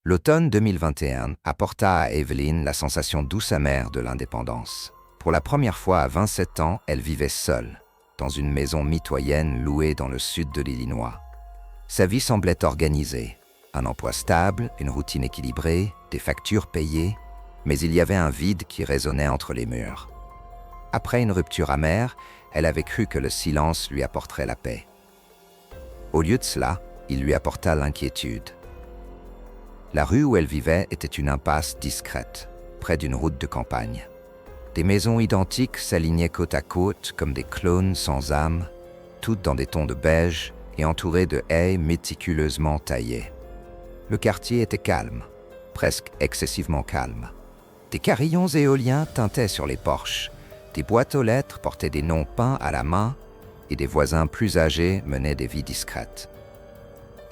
L'automne 2021 apporta à Evelyn la sensation douce amère de l'indépendance. Pour la première fois à 27 ans, elle vivait seule, dans une maison mitoyenne louée dans le sud de l'Illinois. Sa vie semblait organisée. Un emploi stable, une routine équilibrée, des factures payées, mais il y avait un vide qui résonnait entre les murs. Après une rupture amère, elle avait cru que le silence lui apporterait la paix. Au lieu de cela, il lui apporta l'inquiétude. La rue où elle vivait était une impasse discrète, près d'une route de campagne. Des maisons identiques s'alignaient côte à côte comme des clones sans âme, toutes dans des tons de beige et entourées de haies méticuleusement taillées. Le quartier était calme, presque excessivement calme. Des carillons éoliens tintaient sur les porches, des boîtes aux lettres portaient des noms peints à la main et des voisins plus âgés menaient des vies discrètes.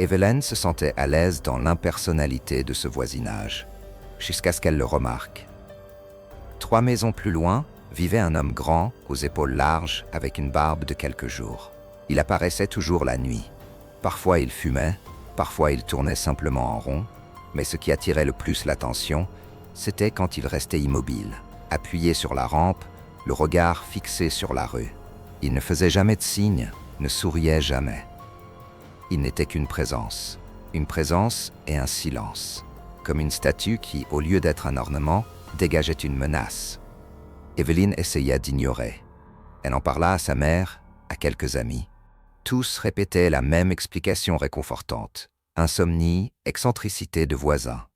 Evelyn se sentait à l'aise dans l'impersonnalité de ce voisinage, jusqu'à ce qu'elle le remarque. 3 maisons plus loin, vivait un homme grand, aux épaules larges, avec une barbe de quelques jours. Il apparaissait toujours la nuit. Parfois il fumait, parfois il tournait simplement en rond, mais ce qui attirait le plus l'attention, c'était quand il restait immobile, appuyé sur la rampe, le regard fixé sur la rue. Il ne faisait jamais de signe, ne souriait jamais. Il n'était qu'une présence et un silence, comme une statue qui, au lieu d'être un ornement, dégageait une menace. Evelyn essaya d'ignorer. Elle en parla à sa mère, à quelques amis. Tous répétaient la même explication réconfortante. Insomnie, excentricité de voisins.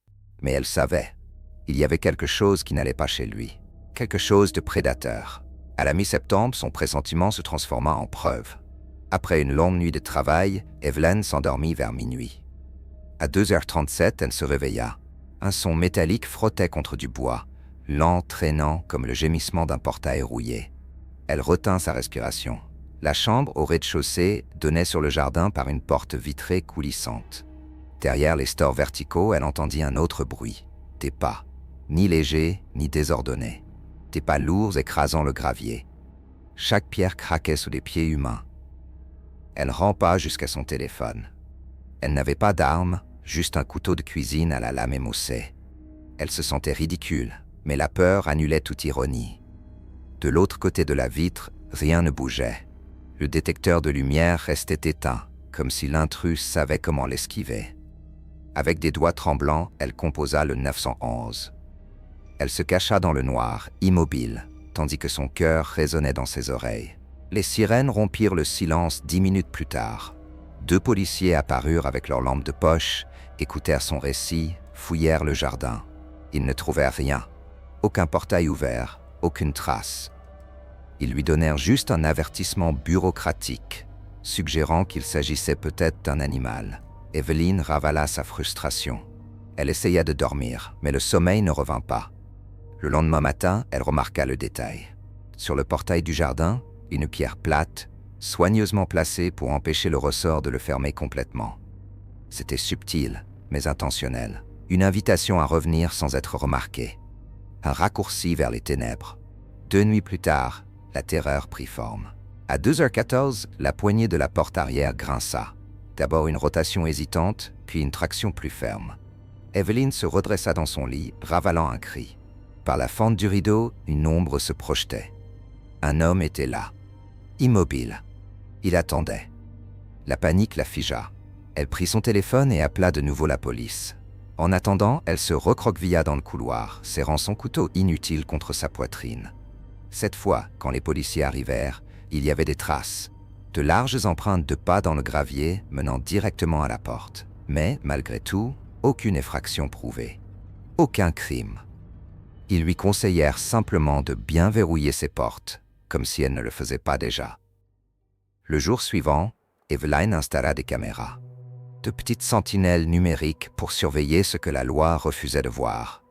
Mais elle savait. Il y avait quelque chose qui n'allait pas chez lui. Quelque chose de prédateur. À la mi-septembre, son pressentiment se transforma en preuve. Après une longue nuit de travail, Evelyn s'endormit vers minuit. À 2h37, elle se réveilla. Un son métallique frottait contre du bois, lent, traînant comme le gémissement d'un portail rouillé. Elle retint sa respiration. La chambre au rez-de-chaussée donnait sur le jardin par une porte vitrée coulissante. Derrière les stores verticaux, elle entendit un autre bruit. Des pas, ni légers, ni désordonnés. Des pas lourds écrasant le gravier. Chaque pierre craquait sous les pieds humains. Elle rampa jusqu'à son téléphone. Elle n'avait pas d'arme, juste un couteau de cuisine à la lame émoussée. Elle se sentait ridicule, mais la peur annulait toute ironie. De l'autre côté de la vitre, rien ne bougeait. Le détecteur de lumière restait éteint, comme si l'intrus savait comment l'esquiver. Avec des doigts tremblants, elle composa le 911. Elle se cacha dans le noir, immobile, tandis que son cœur résonnait dans ses oreilles. Les sirènes rompirent le silence 10 minutes plus tard. 2 policiers apparurent avec leurs lampes de poche, écoutèrent son récit, fouillèrent le jardin. Ils ne trouvèrent rien. Aucun portail ouvert, aucune trace. Ils lui donnèrent juste un avertissement bureaucratique, suggérant qu'il s'agissait peut-être d'un animal. Evelyn ravala sa frustration. Elle essaya de dormir, mais le sommeil ne revint pas. Le lendemain matin, elle remarqua le détail. Sur le portail du jardin, une pierre plate, soigneusement placée pour empêcher le ressort de le fermer complètement. C'était subtil, mais intentionnel. Une invitation à revenir sans être remarqué. Un raccourci vers les ténèbres. 2 nuits plus tard, la terreur prit forme. À 2h14, la poignée de la porte arrière grinça. D'abord une rotation hésitante, puis une traction plus ferme. Evelyn se redressa dans son lit, ravalant un cri. Par la fente du rideau, une ombre se projetait. Un homme était là, immobile. Il attendait. La panique la figea. Elle prit son téléphone et appela de nouveau la police. En attendant, elle se recroquevilla dans le couloir, serrant son couteau inutile contre sa poitrine. Cette fois, quand les policiers arrivèrent, il y avait des traces, de larges empreintes de pas dans le gravier menant directement à la porte. Mais, malgré tout, aucune effraction prouvée. Aucun crime. Ils lui conseillèrent simplement de bien verrouiller ses portes, comme si elle ne le faisait pas déjà. Le jour suivant, Evelyn installa des caméras. De petites sentinelles numériques pour surveiller ce que la loi refusait de voir.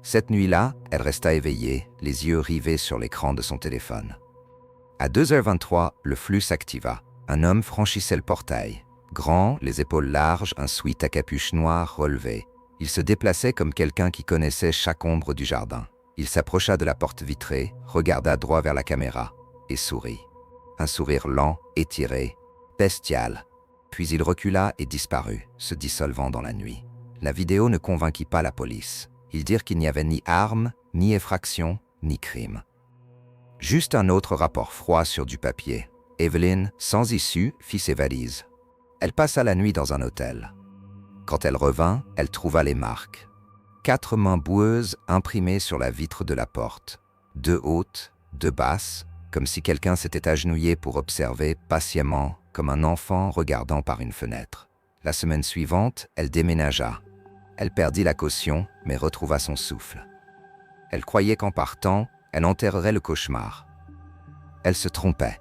Cette nuit-là, elle resta éveillée, les yeux rivés sur l'écran de son téléphone. À 2h23, le flux s'activa. Un homme franchissait le portail. Grand, les épaules larges, un sweat à capuche noire relevé. Il se déplaçait comme quelqu'un qui connaissait chaque ombre du jardin. Il s'approcha de la porte vitrée, regarda droit vers la caméra et sourit. Un sourire lent, étiré, bestial. Puis il recula et disparut, se dissolvant dans la nuit. La vidéo ne convainquit pas la police. Ils dirent qu'il n'y avait ni arme, ni effraction, ni crime. Juste un autre rapport froid sur du papier. Evelyn, sans issue, fit ses valises. Elle passa la nuit dans un hôtel. Quand elle revint, elle trouva les marques. 4 mains boueuses imprimées sur la vitre de la porte. 2 hautes, 2 basses, comme si quelqu'un s'était agenouillé pour observer patiemment, comme un enfant regardant par une fenêtre. La semaine suivante, elle déménagea. Elle perdit la caution, mais retrouva son souffle. Elle croyait qu'en partant, elle enterrerait le cauchemar. Elle se trompait.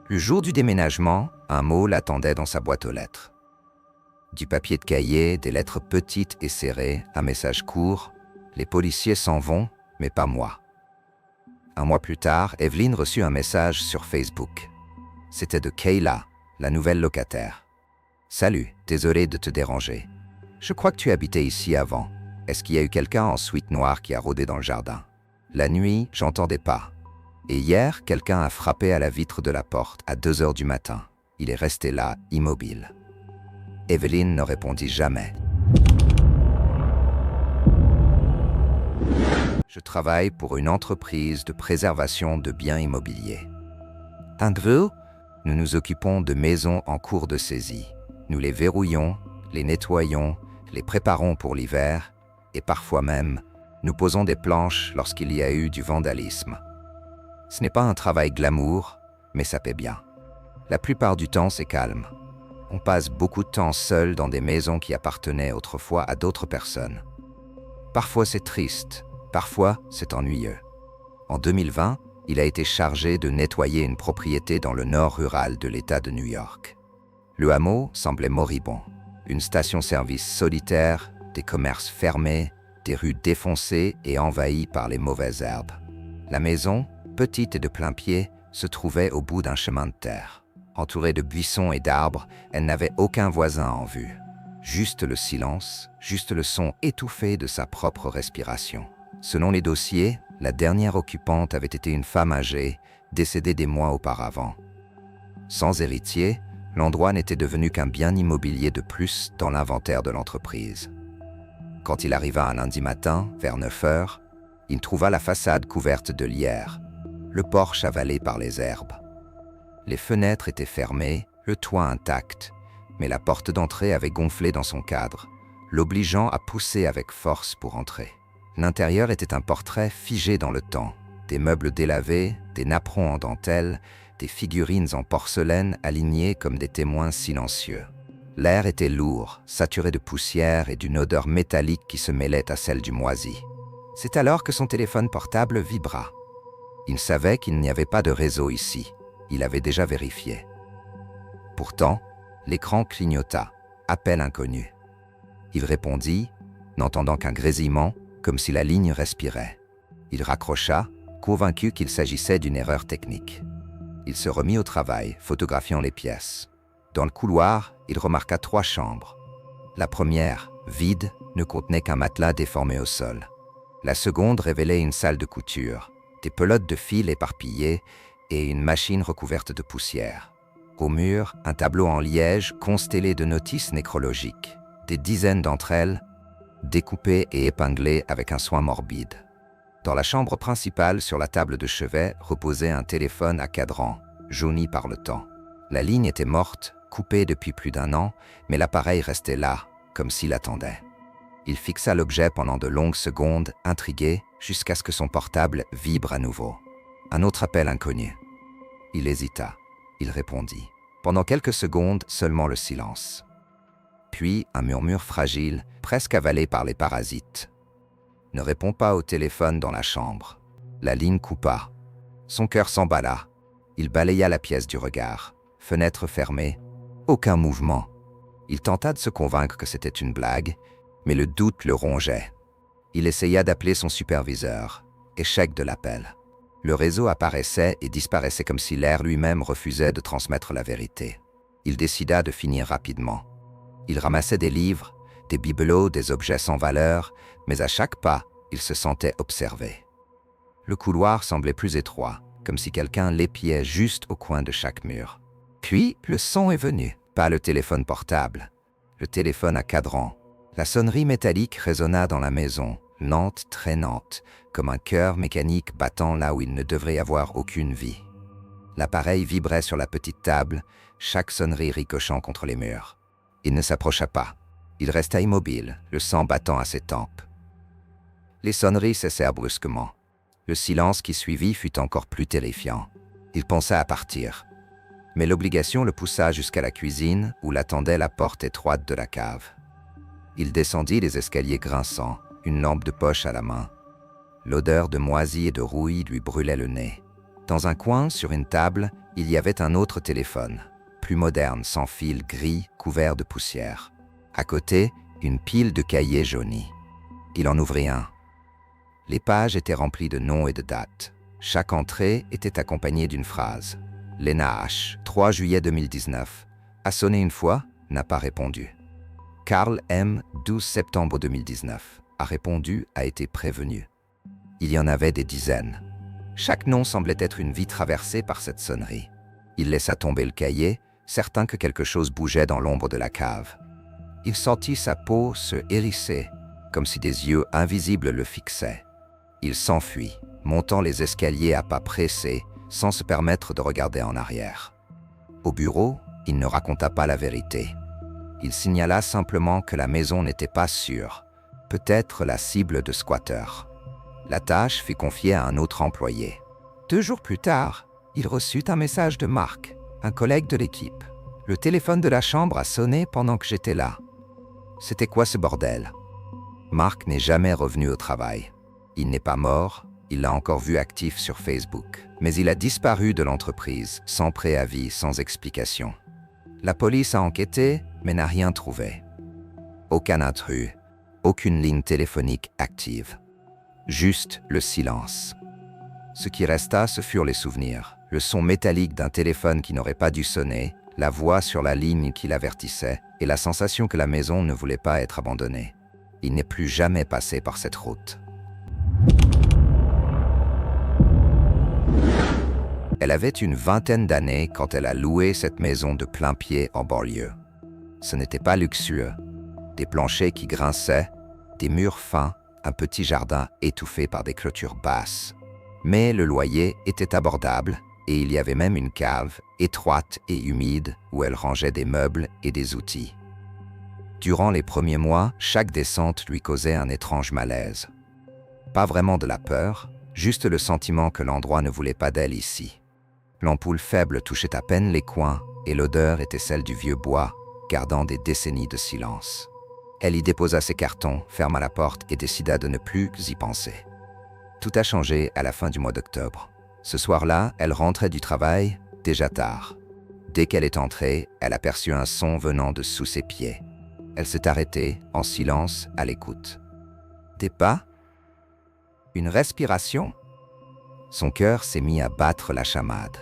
Le jour du déménagement, un mot l'attendait dans sa boîte aux lettres. Du papier de cahier, des lettres petites et serrées, un message court. Les policiers s'en vont, mais pas moi. Un mois plus tard, Evelyn reçut un message sur Facebook. C'était de Kayla, la nouvelle locataire. « Salut, désolé de te déranger. Je crois que tu habitais ici avant. Est-ce qu'il y a eu quelqu'un en sweat noire qui a rôdé dans le jardin? La nuit, j'entendais pas. Et hier, quelqu'un a frappé à la vitre de la porte à 2 heures du matin. Il est resté là, immobile. » Evelyn ne répondit jamais. Je travaille pour une entreprise de préservation de biens immobiliers. Andrew, nous nous occupons de maisons en cours de saisie. Nous les verrouillons, les nettoyons, les préparons pour l'hiver et parfois même, nous posons des planches lorsqu'il y a eu du vandalisme. Ce n'est pas un travail glamour, mais ça paie bien. La plupart du temps, c'est calme. On passe beaucoup de temps seul dans des maisons qui appartenaient autrefois à d'autres personnes. Parfois c'est triste, parfois c'est ennuyeux. En 2020, il a été chargé de nettoyer une propriété dans le nord rural de l'État de New York. Le hameau semblait moribond. Une station-service solitaire, des commerces fermés, des rues défoncées et envahies par les mauvaises herbes. La maison, petite et de plein pied, se trouvait au bout d'un chemin de terre. Entourée de buissons et d'arbres, elle n'avait aucun voisin en vue. Juste le silence, juste le son étouffé de sa propre respiration. Selon les dossiers, la dernière occupante avait été une femme âgée, décédée des mois auparavant. Sans héritier, l'endroit n'était devenu qu'un bien immobilier de plus dans l'inventaire de l'entreprise. Quand il arriva un lundi matin, vers 9 heures, il trouva la façade couverte de lierre, le porche avalé par les herbes. Les fenêtres étaient fermées, le toit intact, mais la porte d'entrée avait gonflé dans son cadre, l'obligeant à pousser avec force pour entrer. L'intérieur était un portrait figé dans le temps, des meubles délavés, des napperons en dentelle, des figurines en porcelaine alignées comme des témoins silencieux. L'air était lourd, saturé de poussière et d'une odeur métallique qui se mêlait à celle du moisi. C'est alors que son téléphone portable vibra. Il savait qu'il n'y avait pas de réseau ici. Il avait déjà vérifié. Pourtant, l'écran clignota. Appel inconnu. Il répondit, n'entendant qu'un grésillement, comme si la ligne respirait. Il raccrocha, convaincu qu'il s'agissait d'une erreur technique. Il se remit au travail, photographiant les pièces. Dans le couloir, il remarqua 3 chambres. La première, vide, ne contenait qu'un matelas déformé au sol. La seconde révélait une salle de couture, des pelotes de fil éparpillées et une machine recouverte de poussière. Au mur, un tableau en liège constellé de notices nécrologiques, des dizaines d'entre elles, découpées et épinglées avec un soin morbide. Dans la chambre principale, sur la table de chevet, reposait un téléphone à cadran, jauni par le temps. La ligne était morte, coupée depuis plus d'1 an, mais l'appareil restait là, comme s'il attendait. Il fixa l'objet pendant de longues secondes, intrigué, jusqu'à ce que son portable vibre à nouveau. Un autre appel inconnu. Il hésita. Il répondit. Pendant quelques secondes, seulement le silence. Puis, un murmure fragile, presque avalé par les parasites. « Ne réponds pas au téléphone dans la chambre. » La ligne coupa. Son cœur s'emballa. Il balaya la pièce du regard. Fenêtre fermée. Aucun mouvement. Il tenta de se convaincre que c'était une blague, mais le doute le rongeait. Il essaya d'appeler son superviseur. Échec de l'appel. Le réseau apparaissait et disparaissait comme si l'air lui-même refusait de transmettre la vérité. Il décida de finir rapidement. Il ramassait des livres, des bibelots, des objets sans valeur, mais à chaque pas, il se sentait observé. Le couloir semblait plus étroit, comme si quelqu'un l'épiait juste au coin de chaque mur. Puis, le son est venu. Pas le téléphone portable, le téléphone à cadran, La sonnerie métallique résonna dans la maison, lente, traînante, comme un cœur mécanique battant là où il ne devrait y avoir aucune vie. L'appareil vibrait sur la petite table, chaque sonnerie ricochant contre les murs. Il ne s'approcha pas. Il resta immobile, le sang battant à ses tempes. Les sonneries cessèrent brusquement. Le silence qui suivit fut encore plus terrifiant. Il pensa à partir. Mais l'obligation le poussa jusqu'à la cuisine où l'attendait la porte étroite de la cave. Il descendit les escaliers grinçants, une lampe de poche à la main. L'odeur de moisi et de rouille lui brûlait le nez. Dans un coin, sur une table, il y avait un autre téléphone, plus moderne, sans fil, gris, couvert de poussière. À côté, une pile de cahiers jaunis. Il en ouvrit un. Les pages étaient remplies de noms et de dates. Chaque entrée était accompagnée d'une phrase. Lena H., 3 juillet 2019. A sonné une fois, n'a pas répondu. Carl M., 12 septembre 2019. A répondu, a été prévenu. Il y en avait des dizaines. Chaque nom semblait être une vie traversée par cette sonnerie. Il laissa tomber le cahier, certain que quelque chose bougeait dans l'ombre de la cave. Il sentit sa peau se hérisser, comme si des yeux invisibles le fixaient. Il s'enfuit, montant les escaliers à pas pressés, sans se permettre de regarder en arrière. Au bureau, il ne raconta pas la vérité. Il signala simplement que la maison n'était pas sûre, peut-être la cible de squatteurs. La tâche fut confiée à un autre employé. 2 jours plus tard, il reçut un message de Marc, un collègue de l'équipe. Le téléphone de la chambre a sonné pendant que j'étais là. C'était quoi ce bordel? Marc n'est jamais revenu au travail. Il n'est pas mort, il l'a encore vu actif sur Facebook. Mais il a disparu de l'entreprise, sans préavis, sans explication. La police a enquêté, mais n'a rien trouvé. Aucun intrus, aucune ligne téléphonique active. Juste le silence. Ce qui resta, ce furent les souvenirs. Le son métallique d'un téléphone qui n'aurait pas dû sonner, la voix sur la ligne qui l'avertissait, et la sensation que la maison ne voulait pas être abandonnée. Il n'est plus jamais passé par cette route. Elle avait une vingtaine d'années quand elle a loué cette maison de plain-pied en banlieue. Ce n'était pas luxueux. Des planchers qui grinçaient, des murs fins, un petit jardin étouffé par des clôtures basses. Mais le loyer était abordable et il y avait même une cave, étroite et humide, où elle rangeait des meubles et des outils. Durant les premiers mois, chaque descente lui causait un étrange malaise. Pas vraiment de la peur, juste le sentiment que l'endroit ne voulait pas d'elle ici. L'ampoule faible touchait à peine les coins et l'odeur était celle du vieux bois, gardant des décennies de silence. Elle y déposa ses cartons, ferma la porte et décida de ne plus y penser. Tout a changé à la fin du mois d'octobre. Ce soir-là, elle rentrait du travail, déjà tard. Dès qu'elle est entrée, elle aperçut un son venant de sous ses pieds. Elle s'est arrêtée, en silence, à l'écoute. Des pas? Une respiration? Son cœur s'est mis à battre la chamade.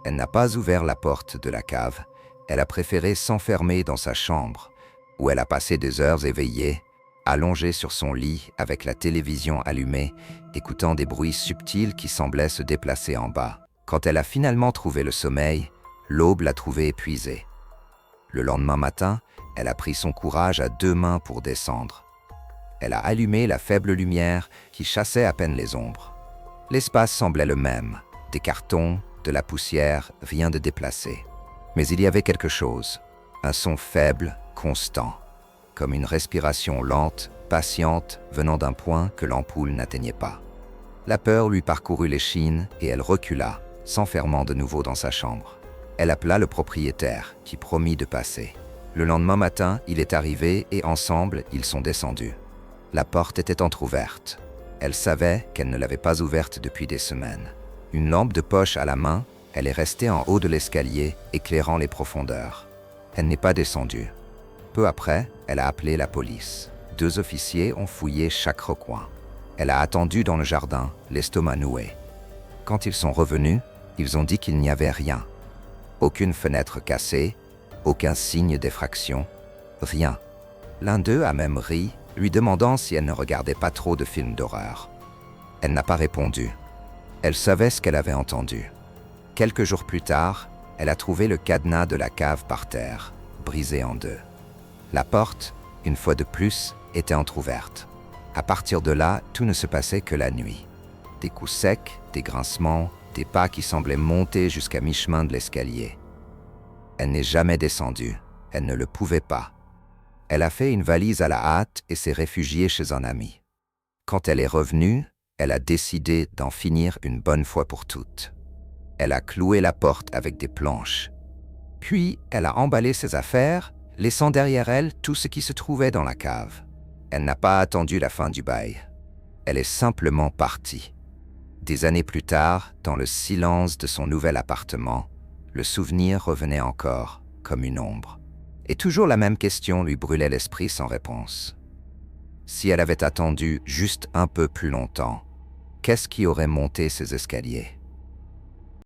Elle n'a pas ouvert la porte de la cave, elle a préféré s'enfermer dans sa chambre, où elle a passé des heures éveillée, allongée sur son lit avec la télévision allumée, écoutant des bruits subtils qui semblaient se déplacer en bas. Quand elle a finalement trouvé le sommeil, l'aube l'a trouvée épuisée. Le lendemain matin, elle a pris son courage à 2 mains pour descendre. Elle a allumé la faible lumière qui chassait à peine les ombres. L'espace semblait le même, des cartons, de la poussière, rien de déplacé. Mais il y avait quelque chose, un son faible, constant, comme une respiration lente, patiente, venant d'un point que l'ampoule n'atteignait pas. La peur lui parcourut l'échine et elle recula, s'enfermant de nouveau dans sa chambre. Elle appela le propriétaire, qui promit de passer. Le lendemain matin, il est arrivé et ensemble, ils sont descendus. La porte était entr'ouverte. Elle savait qu'elle ne l'avait pas ouverte depuis des semaines. Une lampe de poche à la main, elle est restée en haut de l'escalier, éclairant les profondeurs. Elle n'est pas descendue. Peu après, elle a appelé la police. 2 officiers ont fouillé chaque recoin. Elle a attendu dans le jardin, l'estomac noué. Quand ils sont revenus, ils ont dit qu'il n'y avait rien. Aucune fenêtre cassée, aucun signe d'effraction, rien. L'un d'eux a même ri, lui demandant si elle ne regardait pas trop de films d'horreur. Elle n'a pas répondu. Elle savait ce qu'elle avait entendu. Quelques jours plus tard, elle a trouvé le cadenas de la cave par terre, brisé en 2. La porte, une fois de plus, était entr'ouverte. À partir de là, tout ne se passait que la nuit. Des coups secs, des grincements, des pas qui semblaient monter jusqu'à mi-chemin de l'escalier. Elle n'est jamais descendue, elle ne le pouvait pas. Elle a fait une valise à la hâte et s'est réfugiée chez un ami. Quand elle est revenue, elle a décidé d'en finir une bonne fois pour toutes. Elle a cloué la porte avec des planches. Puis, elle a emballé ses affaires, laissant derrière elle tout ce qui se trouvait dans la cave. Elle n'a pas attendu la fin du bail. Elle est simplement partie. Des années plus tard, dans le silence de son nouvel appartement, le souvenir revenait encore, comme une ombre. Et toujours la même question lui brûlait l'esprit sans réponse. Si elle avait attendu juste un peu plus longtemps, qu'est-ce qui aurait monté ces escaliers ?